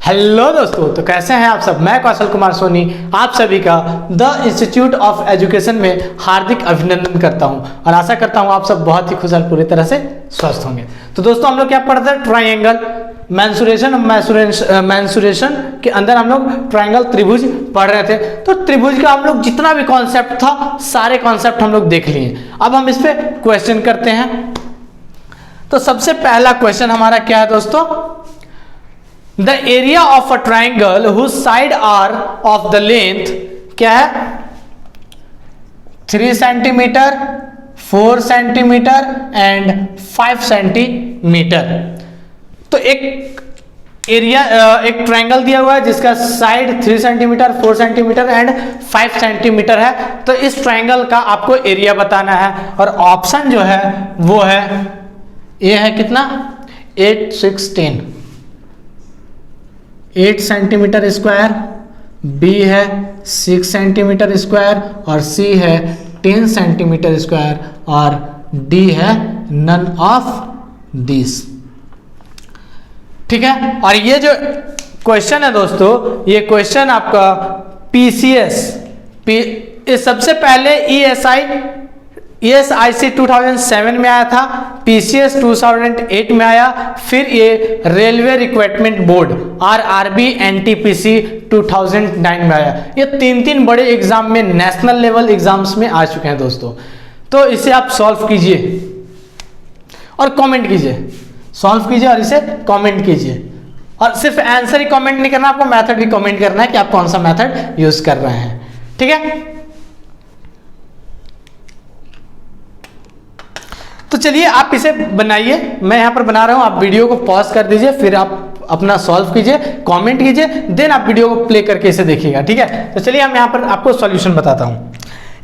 Hello दोस्तों, तो कैसे हैं आप सब। मैं कौशल कुमार सोनी आप सभी का द इंस्टीट्यूट ऑफ एजुकेशन में हार्दिक अभिनंदन करता हूं और आशा करता हूं आप सब बहुत ही खुशहाल पूरी तरह से स्वस्थ होंगे। तो दोस्तों हम लोग क्या पढ़ते हैं, ट्राइंगल मैंसुरेशन के अंदर हम लोग ट्राइंगल त्रिभुज पढ़ रहे थे। तो त्रिभुज का हम लोग जितना भी कॉन्सेप्ट था सारे कॉन्सेप्ट हम लोग देख लिए। अब हम इस पे क्वेश्चन करते हैं। तो सबसे पहला क्वेश्चन हमारा क्या है दोस्तों, the area of a triangle whose side are of the length क्या है, 3 सेंटीमीटर, 4 सेंटीमीटर एंड 5 सेंटीमीटर। तो एक एरिया, एक ट्राइंगल दिया हुआ है जिसका side 3 centimetre, 4 centimetre and 5 centimetre है। तो इस ट्राइंगल का आपको एरिया बताना है और ऑप्शन जो है वो है ए है कितना, 8, 6, 10, 8 सेंटीमीटर स्क्वायर, बी है 6 सेंटीमीटर स्क्वायर और सी है 10 सेंटीमीटर स्क्वायर और डी है नन ऑफ दिस। ठीक है। और ये जो क्वेश्चन है दोस्तों, ये क्वेश्चन आपका पीसीएस सबसे पहले ESIC 2007 में आया था, PCS 2008 में आया, फिर ये railway recruitment board RRB NTPC 2009 में आया। ये तीन बड़े एग्जाम में, नेशनल लेवल एग्जाम्स में आ चुके हैं दोस्तों। तो इसे आप सॉल्व कीजिए और कमेंट कीजिए, सॉल्व कीजिए और इसे कमेंट कीजिए। और सिर्फ आंसर ही कमेंट नहीं करना, आपको मेथड भी कमेंट करना है कि आप कौन सा मेथड यूज कर रहे हैं। ठीक है। तो चलिए आप इसे बनाइए, मैं यहां पर बना रहा हूं, आप वीडियो को पॉज कर दीजिए, फिर आप अपना सॉल्व कीजिए, कमेंट कीजिए, देन आप वीडियो को प्ले करके इसे देखिएगा। ठीक है। तो चलिए हम यहां पर आपको सॉल्यूशन बताता हूं।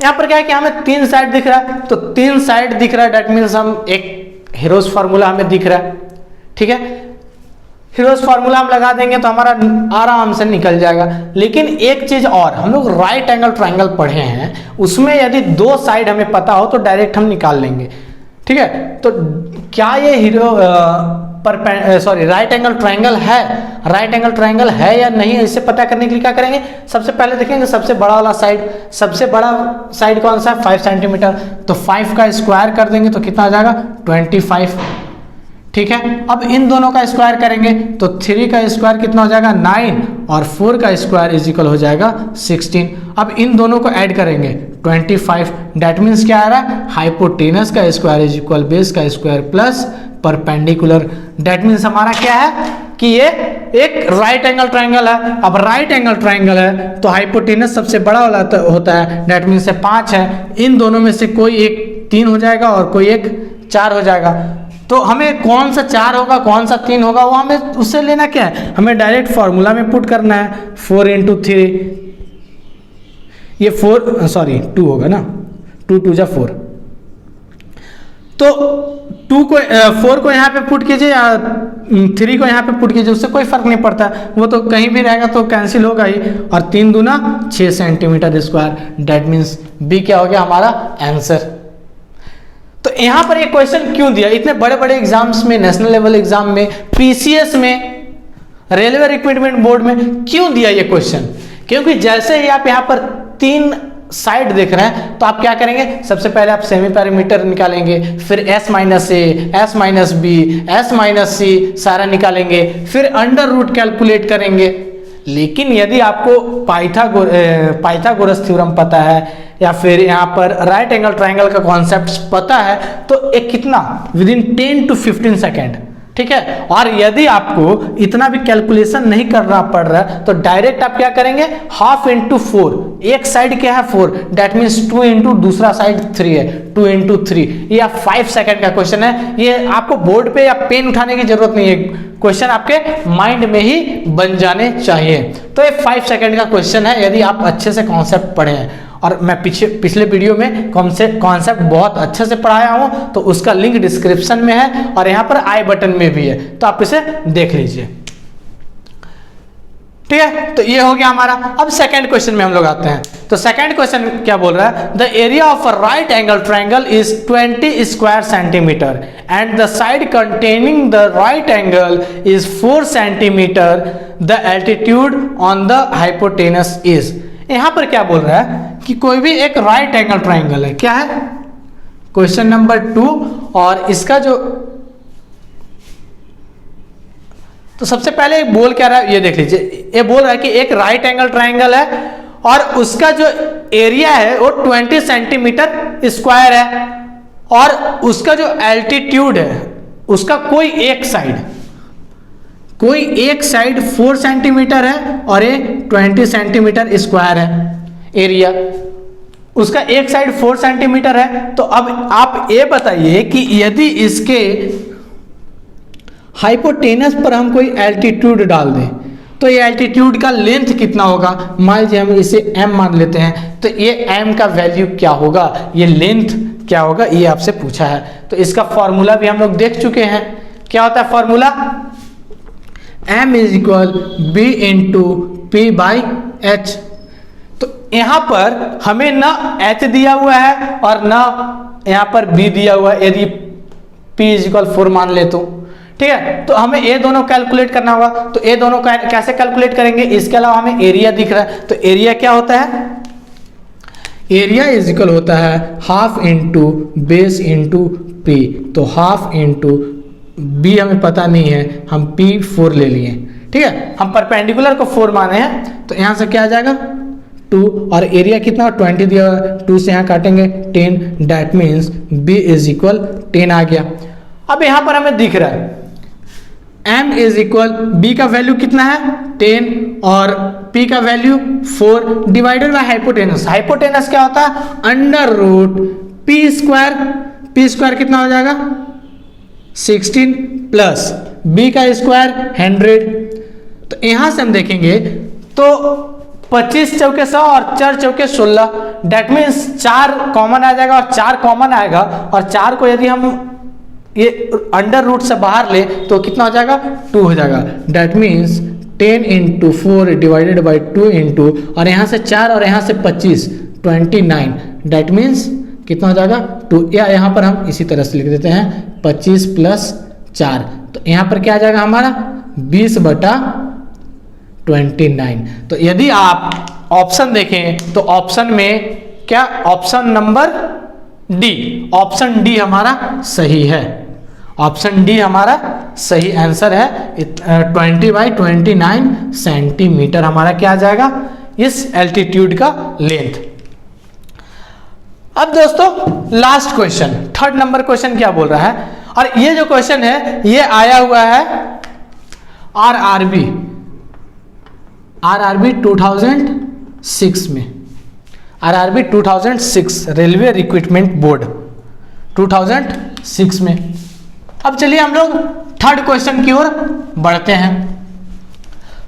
यहां पर क्या है कि हमें 3 साइड दिख रहा है, तो 3 साइड दिख रहा है, दैट मीन्स हम एक हीरोज फार्मूला हमें दिख रहा है। ठीक है। हीरोज फार्मूला हम लगा देंगे तो हमारा आराम से निकल जाएगा। लेकिन एक चीज और, हम लोग राइट एंगल ट्राइंगल पढ़े हैं, उसमें यदि 2 साइड हमें पता हो तो डायरेक्ट हम निकाल लेंगे। ठीक है। तो क्या ये राइट एंगल ट्राइंगल है, राइट एंगल ट्राइंगल है या नहीं, इसे पता करने के लिए क्या करेंगे, सबसे पहले देखेंगे सबसे बड़ा वाला साइड, सबसे बड़ा साइड कौन सा है, 5 सेंटीमीटर। तो 5 का स्क्वायर कर देंगे तो कितना आ जाएगा, 25। ठीक है। अब इन दोनों का स्क्वायर करेंगे तो 3 का स्क्वायर कितना हो जाएगा, 9 और 4 का स्क्वायर इज इक्वल हो जाएगा 16। अब इन दोनों को ऐड करेंगे 25, दैट मीन्स क्या आ रहा है, हाइपोटेनस का स्क्वायर इज इक्वल बेस का square plus perpendicular. That means हमारा क्या है कि ये एक राइट एंगल ट्राइंगल है। अब राइट एंगल ट्राइंगल है तो हाइपोटेनस सबसे बड़ा वाला होता है, दैट मीन्स 5 है। इन दोनों में से कोई एक 3 हो जाएगा और कोई एक 4 हो जाएगा। तो हमें कौन सा 4 होगा कौन सा 3 होगा वो हमें उससे लेना क्या है, हमें डायरेक्ट फॉर्मूला में पुट करना है। 4 × 3, ये 2 होगा ना, 2 2 जा 4। तो 4 को यहाँ पे पुट कीजिए या 3 को यहाँ पे पुट कीजिए, उससे कोई फर्क नहीं पड़ता, वो तो कहीं भी रहेगा तो कैंसिल होगा ही। और 3 दूना 6 centimetre square, that means b क्या हो गया हमारा आंसर। तो यहां पर ये क्वेश्चन क्यों दिया, इतने बड़े बड़े एग्जाम्स में, नेशनल लेवल एग्जाम में, पीसीएस में, रेलवे रिक्रूटमेंट बोर्ड में क्यों दिया ये क्वेश्चन, क्योंकि जैसे ही आप यहां पर 3 साइड देख रहे हैं तो आप क्या करेंगे, सबसे पहले आप सेमी पैरामीटर निकालेंगे, फिर S - A, S - B, S - C सारा निकालेंगे, फिर अंडर रूट कैलकुलेट करेंगे। लेकिन यदि आपको पाइथागोरस थ्योरम पता है या फिर यहाँ पर राइट एंगल ट्राइंगल का कॉन्सेप्ट पता है तो एक कितना, विदिन 10 to 15 सेकेंड। ठीक है। और यदि आपको इतना भी कैलकुलेशन नहीं करना पड़ रहा है तो डायरेक्ट आप क्या करेंगे, 1/2 × 4, एक साइड क्या है 4, दैट मीन्स 2 × दूसरा साइड 3 है, 2 × 3। ये 5 सेकेंड का क्वेश्चन है, ये आपको बोर्ड पे या पेन उठाने की जरूरत नहीं है, क्वेश्चन आपके माइंड में ही बन जाने चाहिए। तो ये 5 सेकेंड का क्वेश्चन है यदि आप अच्छे से कॉन्सेप्ट पढ़े हैं। और मैं पिछले वीडियो में कॉन्सेप्ट बहुत अच्छे से पढ़ाया हूं, तो उसका लिंक डिस्क्रिप्शन में है और यहां पर आई बटन में भी है, तो आप इसे देख लीजिए। ठीक है। तो ये हो गया हमारा। अब सेकंड क्वेश्चन में हम लोग आते हैं। तो सेकंड क्वेश्चन क्या बोल रहा है, the area of a right angle triangle is 20 square centimetre and the side containing the right angle is 4 centimetre, the altitude on the hypotenuse is. यहां पर क्या बोल रहा है कि कोई भी एक राइट एंगल ट्रायंगल है, क्या है क्वेश्चन नंबर 2, और इसका जो, तो सबसे पहले बोल क्या रहा है ये देख लीजिए, ये बोल रहा है कि एक राइट एंगल ट्रायंगल है और उसका जो एरिया है वो 20 सेंटीमीटर स्क्वायर है और उसका जो एल्टीट्यूड है उसका कोई एक साइड 4 सेंटीमीटर है और ये 20 सेंटीमीटर स्क्वायर है एरिया, उसका एक साइड 4 सेंटीमीटर है। तो अब आप ये बताइए कि यदि इसके हाइपोटेनस पर हम कोई एल्टीट्यूड डाल दें तो ये एल्टीट्यूड का लेंथ कितना होगा। मान लीजिए हम इसे m मान लेते हैं, तो ये m का वैल्यू क्या होगा, ये लेंथ क्या होगा, ये आपसे पूछा है। तो इसका फॉर्मूला भी हम लोग देख चुके हैं, क्या होता है formula, m is equal b into P by H. तो यहां पर हमें ना h दिया हुआ है और ना यहां पर b दिया हुआ है, यदि p इज इक्वल 4 मान ले तो ठीक है। तो हमें ये दोनों कैलकुलेट करना होगा, तो ये दोनों कैसे कैलकुलेट करेंगे, इसके अलावा हमें एरिया दिख रहा है, तो एरिया क्या होता है, एरिया इज इक्वल होता है half into base into P. तो हाफ इंटू बी हमें पता नहीं है, हम P4 ले लिए, ठीक है, हम परपेंडिकुलर को 4 माने हैं, तो यहां से क्या आ जाएगा 2 और एरिया कितना 20 दिया हुआ है, 2 से यहाँ काटेंगे 10, that means B is equal 10 आ गया। अब यहां पर हमें दिख रहा है m इज इक्वल b का वैल्यू कितना है 10 और p का value 4 divided by hypotenuse. Hypotenuse क्या होता है अंडर रूट p स्क्वायर कितना हो जाएगा 16 प्लस b का स्क्वायर 100। तो यहां से हम देखेंगे तो 25 चौके 100 और 4 चौके 16, डेट मीन्स 4 कॉमन आ जाएगा और 4 कॉमन आएगा और 4 को यदि हम ये अंडर रूट से बाहर ले तो कितना हो जाएगा 2 हो जाएगा, that means 10 into 4 divided by 2 into और यहाँ से 4 और यहाँ से 25 29, डेट मीन्स कितना हो जाएगा 2, या यहाँ पर हम इसी तरह से लिख देते हैं 25 प्लस 4, तो यहाँ पर क्या आ जाएगा हमारा 20 बटा 29। तो यदि आप ऑप्शन देखें तो ऑप्शन में क्या, option number D, option D हमारा सही है, ऑप्शन डी हमारा सही आंसर है। 20 बाई 29 सेंटीमीटर हमारा क्या आ जाएगा इस एल्टीट्यूड का लेंथ। अब दोस्तों last question, third number question क्या बोल रहा है, और ये जो क्वेश्चन है ये आया हुआ है आरआरबी 2006 में, आरआरबी 2006 रेलवे रिक्रूटमेंट बोर्ड 2006 में। अब चलिए हम लोग थर्ड क्वेश्चन की ओर बढ़ते हैं।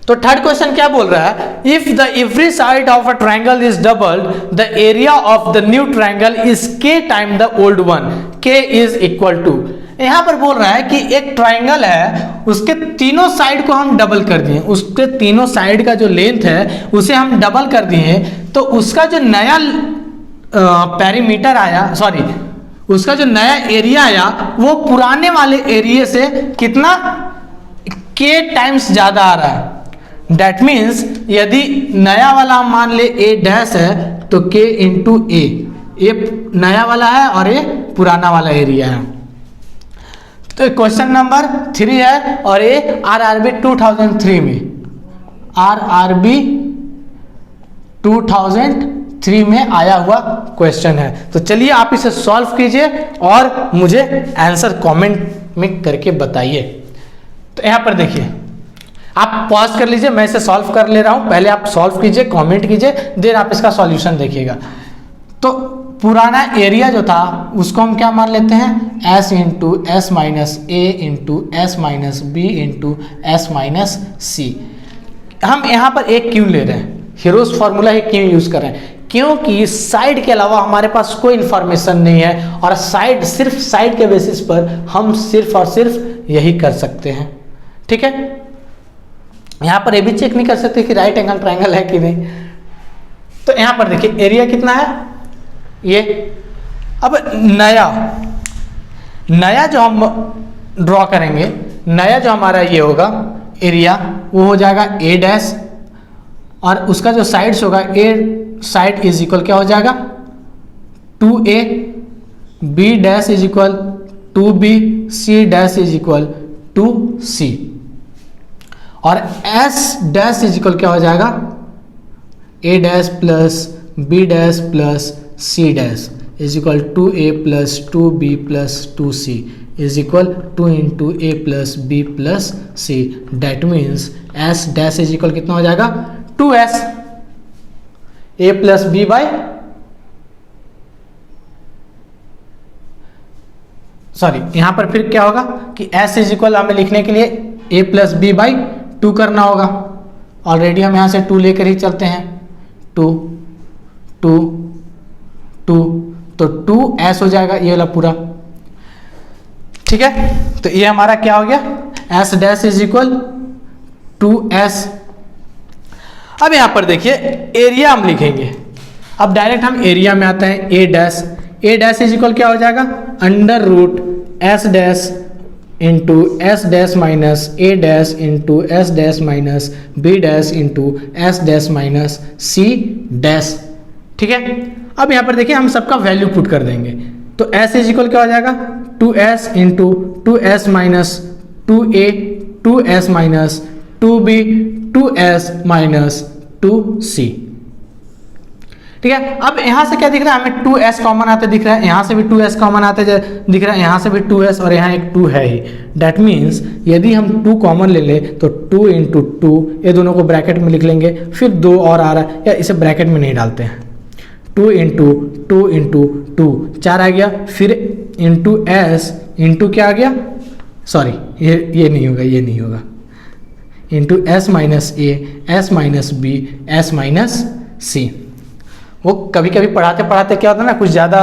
तो थर्ड क्वेश्चन क्या बोल रहा है, if the every side of a triangle is doubled the area of the new triangle is k time the old one, k is equal to. यहां पर बोल रहा है कि एक ट्रायंगल है, उसके तीनों साइड को हम डबल कर दिए, उसके तीनों साइड का जो लेंथ है उसे हम डबल कर दिए, तो उसका जो नया पेरीमीटर आया, सॉरी उसका जो नया एरिया आया वो पुराने वाले एरिया से कितना k टाइम्स ज्यादा आ रहा है। दैट मीन्स यदि नया वाला हम मान ले a डैश है तो k इंटू ए, ये नया वाला है और ये पुराना वाला एरिया है। तो क्वेश्चन नंबर 3 है और ये आरआरबी 2003 में, आरआरबी 2003 में आया हुआ क्वेश्चन है। तो चलिए आप इसे सॉल्व कीजिए और मुझे आंसर कमेंट में करके बताइए। तो यहाँ पर देखिए, आप पॉज कर लीजिए, मैं इसे सॉल्व कर ले रहा हूँ, पहले आप सॉल्व कीजिए, कमेंट कीजिए, देन आप इसका सॉल्यूशन देखिएगा। तो पुराना एरिया जो था उसको हम क्या मान लेते हैं s into S minus A into S minus B into S minus C. हम यहाँ पर एक क्यों ले रहे हैं, हीरोज फॉर्मूला ही क्यों यूज कर रहे हैं, क्योंकि साइड के अलावा हमारे पास कोई इंफॉर्मेशन नहीं है और साइड, सिर्फ साइड के बेसिस पर हम सिर्फ और सिर्फ यही कर सकते हैं। ठीक है, यहाँ पर ये भी चेक नहीं कर सकते कि राइट एंगल ट्रायंगल है कि नहीं। तो यहां पर देखिए एरिया कितना है ये। अब नया जो हम ड्रॉ करेंगे, नया जो हमारा ये होगा एरिया, वो हो जाएगा ए डैश, और उसका जो साइड्स होगा ए साइड इज इक्वल क्या हो जाएगा 2a, B dash is equal 2b, C dash is equal 2c, और एस डैश इज इक्वल क्या हो जाएगा A dash plus B dash plus C dash is equal 2a plus 2b plus 2c is equal 2 into A plus B plus C. That means S dash is equal कितना हो जाएगा 2s a plus B by sorry यहां पर फिर क्या होगा कि s is equal हमें लिखने के लिए a प्लस बी बाई 2 करना होगा। ऑलरेडी हम यहां से 2 लेकर ही चलते हैं, 2 2 2 तो 2s हो जाएगा ये वाला पूरा, ठीक है। तो ये हमारा क्या हो गया s dash is equal 2s। अब यहां पर देखिए एरिया हम लिखेंगे, अब डायरेक्ट हम एरिया में आते हैं। ए डैश इज इक्वल क्या हो जाएगा under root S dash into S dash minus A dash into S dash minus B dash into S dash minus C dash, ठीक है। अब यहाँ पर देखिए हम सबका वैल्यू पुट कर देंगे, तो एस इज इक्वल क्या हो जाएगा 2s into 2s minus 2a 2s minus 2b 2s minus 2c, ठीक है। अब यहां से क्या दिख रहा है हमें 2s कॉमन आते दिख रहा है, यहां से भी 2s कॉमन आते दिख रहा है, यहां से भी 2s और यहां एक 2 है ही। डैट मीन्स यदि हम 2 कॉमन ले ले तो 2 इंटू 2 ये दोनों को ब्रैकेट में लिख लेंगे, फिर 2 और आ रहा है या इसे ब्रैकेट में नहीं डालते हैं, 2 इंटू 2 इंटू 2 4 आ गया, फिर इंटू s इंटू क्या आ गया सॉरी ये नहीं होगा, ये नहीं होगा, into s minus A S minus B S minus C. वो कभी कभी पढ़ाते पढ़ाते क्या होता है ना कुछ ज़्यादा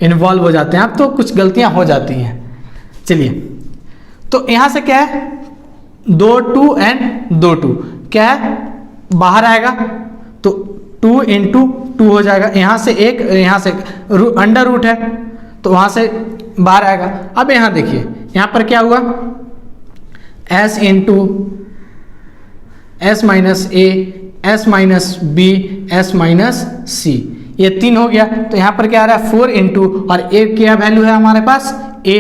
इन्वॉल्व हो जाते हैं आप, तो कुछ गलतियां हो जाती हैं। चलिए तो यहाँ से क्या है 2 2 एंड 2 2 क्या है बाहर आएगा, तो 2 इंटू 2 हो जाएगा, यहाँ से एक यहाँ से अंडर रूट है तो वहाँ से बाहर आएगा। अब यहाँ देखिए यहाँ पर क्या हुआ s into S minus A S minus B S minus C, ये 3 हो गया। तो यहां पर क्या आ रहा है 4 इंटू और ए क्या वैल्यू है हमारे पास a,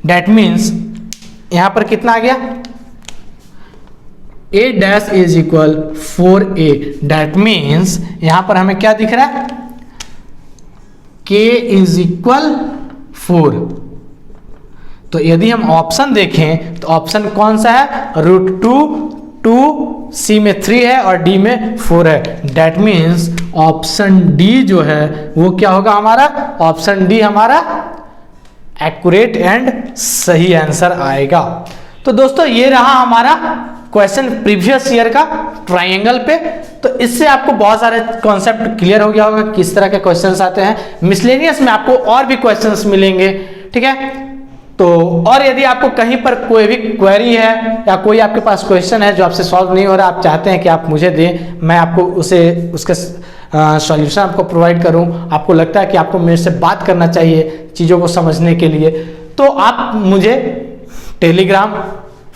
डैट मीन्स यहां पर कितना आ गया a dash is equal 4a, that means यहां पर हमें क्या दिख रहा है k इज इक्वल 4। तो यदि हम ऑप्शन देखें तो ऑप्शन कौन सा है √2 सी में 3 है और डी में 4 है, डैट मीन्स ऑप्शन डी जो है वो क्या होगा हमारा ऑप्शन डी हमारा एक्यूरेट एंड सही आंसर आएगा। तो दोस्तों ये रहा हमारा क्वेश्चन प्रीवियस ईयर का ट्रायंगल पे। तो इससे आपको बहुत सारे कॉन्सेप्ट क्लियर हो गया होगा किस तरह के क्वेश्चंस आते हैं। मिसलेनियस में आपको और भी क्वेश्चंस मिलेंगे, ठीक है। तो और यदि आपको कहीं पर कोई भी क्वेरी है या कोई आपके पास क्वेश्चन है जो आपसे सॉल्व नहीं हो रहा, आप चाहते हैं कि आप मुझे दें, मैं आपको उसके सॉल्यूशन आपको प्रोवाइड करूं, आपको लगता है कि आपको मेरे से बात करना चाहिए चीज़ों को समझने के लिए, तो आप मुझे टेलीग्राम,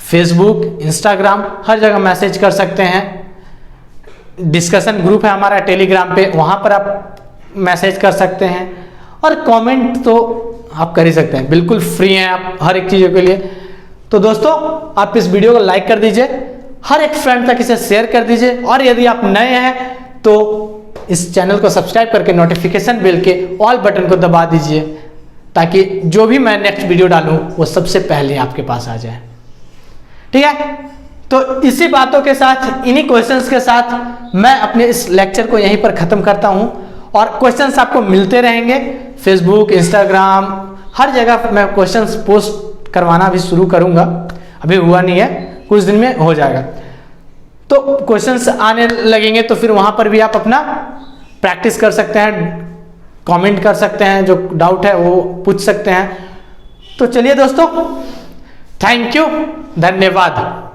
फेसबुक, इंस्टाग्राम हर जगह मैसेज कर सकते हैं। डिस्कशन ग्रुप है हमारा टेलीग्राम पे, वहाँ पर आप मैसेज कर सकते हैं, और कमेंट तो आप कर ही सकते हैं, बिल्कुल फ्री हैं आप हर एक चीज़ों के लिए। तो दोस्तों आप इस वीडियो को लाइक कर दीजिए, हर एक फ्रेंड तक इसे शेयर कर दीजिए, और यदि आप नए हैं तो इस चैनल को सब्सक्राइब करके नोटिफिकेशन बेल के ऑल बटन को दबा दीजिए, ताकि जो भी मैं नेक्स्ट वीडियो डालूं वो सबसे पहले आपके पास आ जाए, ठीक है। तो इसी बातों के साथ, इन्हीं क्वेश्चंस के साथ मैं अपने इस लेक्चर को यहीं पर ख़त्म करता हूं, और क्वेश्चंस आपको मिलते रहेंगे फेसबुक, इंस्टाग्राम, हर जगह मैं क्वेश्चंस पोस्ट करवाना भी शुरू करूंगा, अभी हुआ नहीं है, कुछ दिन में हो जाएगा। तो क्वेश्चंस आने लगेंगे तो फिर वहां पर भी आप अपना प्रैक्टिस कर सकते हैं, कमेंट कर सकते हैं, जो डाउट है वो पूछ सकते हैं। तो चलिए दोस्तों, थैंक यू, धन्यवाद।